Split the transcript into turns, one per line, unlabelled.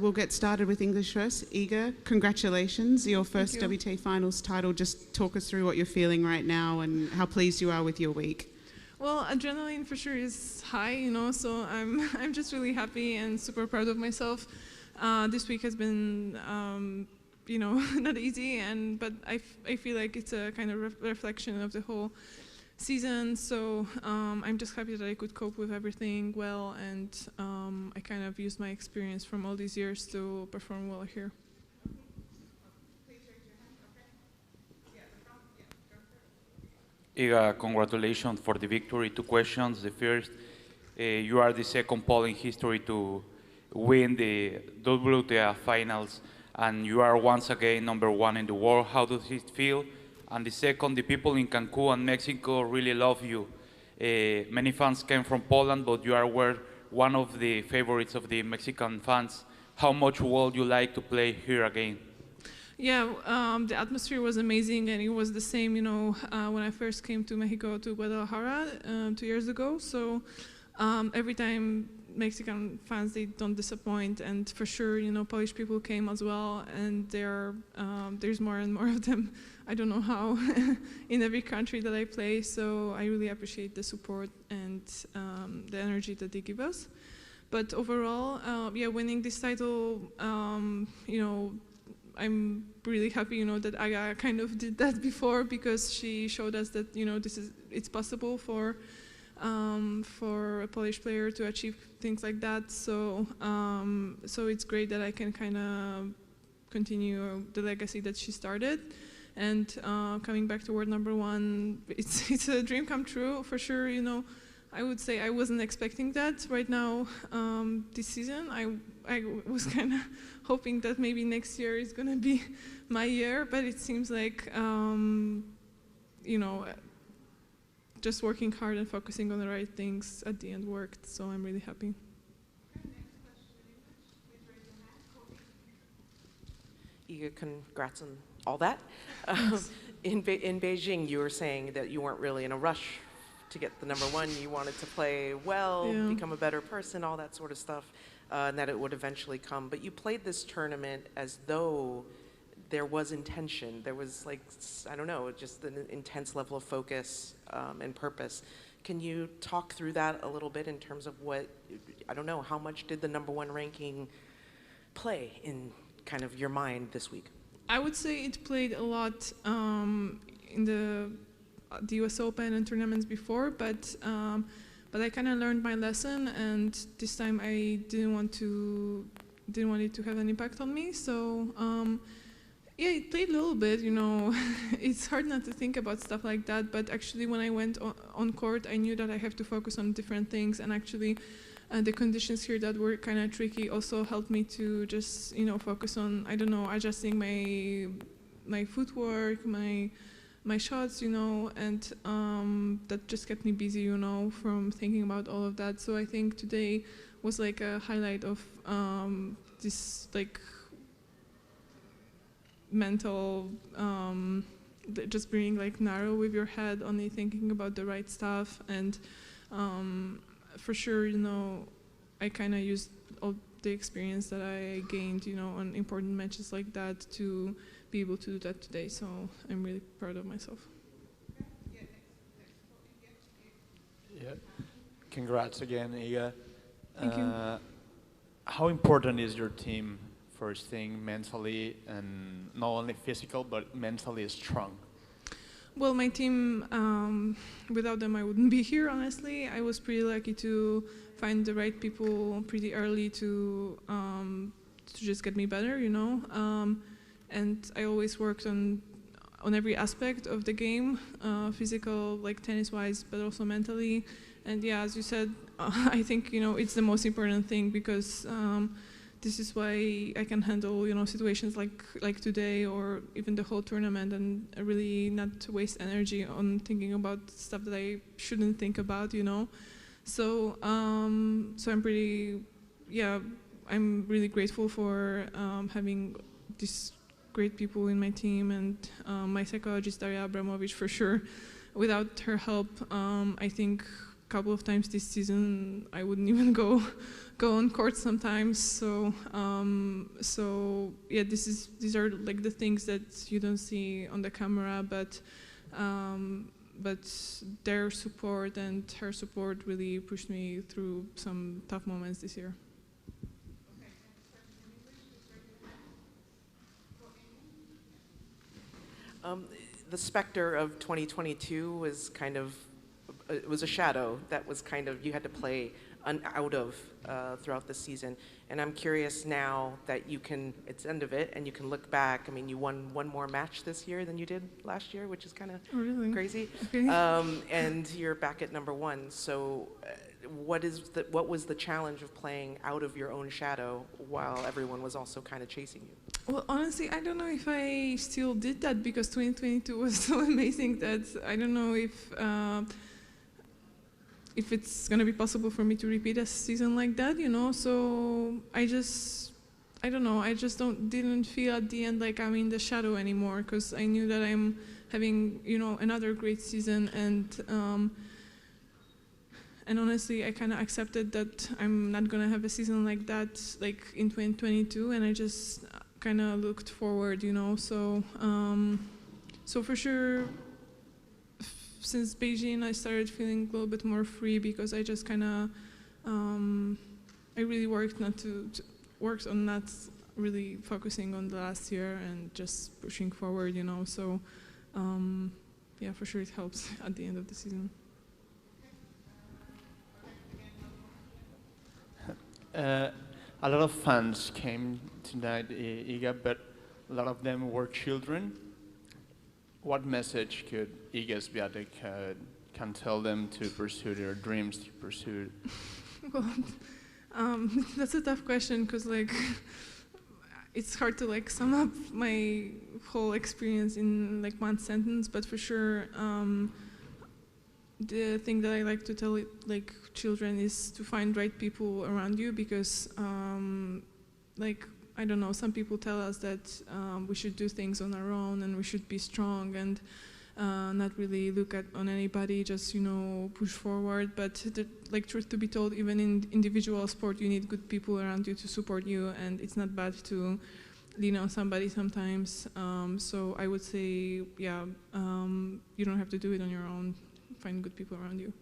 we'll get started with English first. Iga, congratulations, your first WTA Finals title. Just talk us through what you're feeling right now and how pleased you are with your week.
Well, adrenaline for sure is high, you know, so I'm just really happy and super proud of myself. This week has been, you know, not easy, but I feel like it's a kind of reflection of the whole season. So I'm just happy that I could cope with everything well, and I kind of used my experience from all these years to perform well here.
Iga, congratulations for the victory. Two questions. The first, you are the second Pole in history to win the WTA Finals, and you are once again #1 in the world. How does it feel? And the second, the people in Cancun and Mexico really love you. Many fans came from Poland, but you were one of the favorites of the Mexican fans. How much would you like to play here again?
Yeah, the atmosphere was amazing, and it was the same, you know, when I first came to Mexico, to Guadalajara 2 years ago. So every time Mexican fans, they don't disappoint, and for sure, you know, Polish people came as well, and there's more and more of them. I don't know how in every country that I play. So I really appreciate the support and the energy that they give us. But overall, yeah, winning this title, you know, I'm really happy, you know, that Iga kind of did that before, because she showed us that, you know, it's possible for a Polish player to achieve things like that. So so it's great that I can kind of continue the legacy that she started. And coming back to world #1, it's a dream come true for sure. You know, I would say I wasn't expecting that right now this season. I was kind of hoping that maybe next year is going to be my year, but it seems like, you know, just working hard and focusing on the right things at the end worked, so I'm really happy.
Iga, congrats on all that. In Beijing, you were saying that you weren't really in a rush to get the #1. You wanted to play well, become a better person, all that sort of stuff, and that it would eventually come. But you played this tournament as though there was intention. There was, like, I don't know, just an intense level of focus and purpose. Can you talk through that a little bit in terms of what, I don't know, how much did the #1 ranking play in kind of your mind this week?
I would say it played a lot in the US Open and tournaments before, but I kind of learned my lesson, and this time I didn't want it to have an impact on me. So yeah, it played a little bit, you know. It's hard not to think about stuff like that, but actually when I went on court, I knew that I have to focus on different things, and actually the conditions here that were kind of tricky also helped me to just, you know, focus on, I don't know, adjusting my footwork, my shots, you know, and that just kept me busy, you know, from thinking about all of that. So I think today was like a highlight of this, like, mental, just being like narrow with your head, only thinking about the right stuff. And for sure, you know, I kind of used all the experience that I gained, you know, on important matches like that to be able to do that today. So I'm really proud of myself.
Yeah. Congrats again, Iga.
Thank you.
How important is your team for staying mentally and not only physical but mentally strong?
Well, my team, without them I wouldn't be here, honestly. I was pretty lucky to find the right people pretty early to just get me better, you know. And I always worked on every aspect of the game, physical, like tennis-wise, but also mentally. And yeah, as you said, I think, you know, it's the most important thing, because this is why I can handle, you know, situations like today or even the whole tournament, and really not to waste energy on thinking about stuff that I shouldn't think about, you know. So so I'm pretty, yeah, I'm really grateful for having these great people in my team, and my psychologist Daria Abramovich, for sure. Without her help, I think couple of times this season I wouldn't even go on court sometimes. So yeah, these are like the things that you don't see on the camera, but their support and her support really pushed me through some tough moments this year.
The specter of 2022 was kind of, it was a shadow that was kind of, you had to play out of throughout the season. And I'm curious now that you can, it's the end of it, and you can look back. I mean, you won one more match this year than you did last year, which is kind of crazy. Okay. And you're back at #1. So what was the challenge of playing out of your own shadow while everyone was also kind of chasing you?
Well, honestly, I don't know if I still did that, because 2022 was so amazing that I don't know if it's gonna be possible for me to repeat a season like that, you know. So I don't know. I just didn't feel at the end like I'm in the shadow anymore, because I knew that I'm having, you know, another great season, and honestly, I kind of accepted that I'm not gonna have a season like that, like in 2022, and I just kind of looked forward, you know. So, so for sure, since Beijing, I started feeling a little bit more free, because I just kind of, I really worked on not really focusing on the last year and just pushing forward, you know. So, yeah, for sure it helps at the end of the season.
A lot of fans came tonight, Iga, but a lot of them were children. What message could Iga Swiatek can tell them to pursue their dreams, to pursue?
Well, that's a tough question, because like it's hard to like sum up my whole experience in like one sentence. But for sure, the thing that I like to tell like children is to find right people around you, because like, I don't know, some people tell us that we should do things on our own and we should be strong and not really look on anybody, just, you know, push forward. But like, truth to be told, even in individual sport, you need good people around you to support you, and it's not bad to lean on somebody sometimes. So I would say, yeah, you don't have to do it on your own. Find good people around you.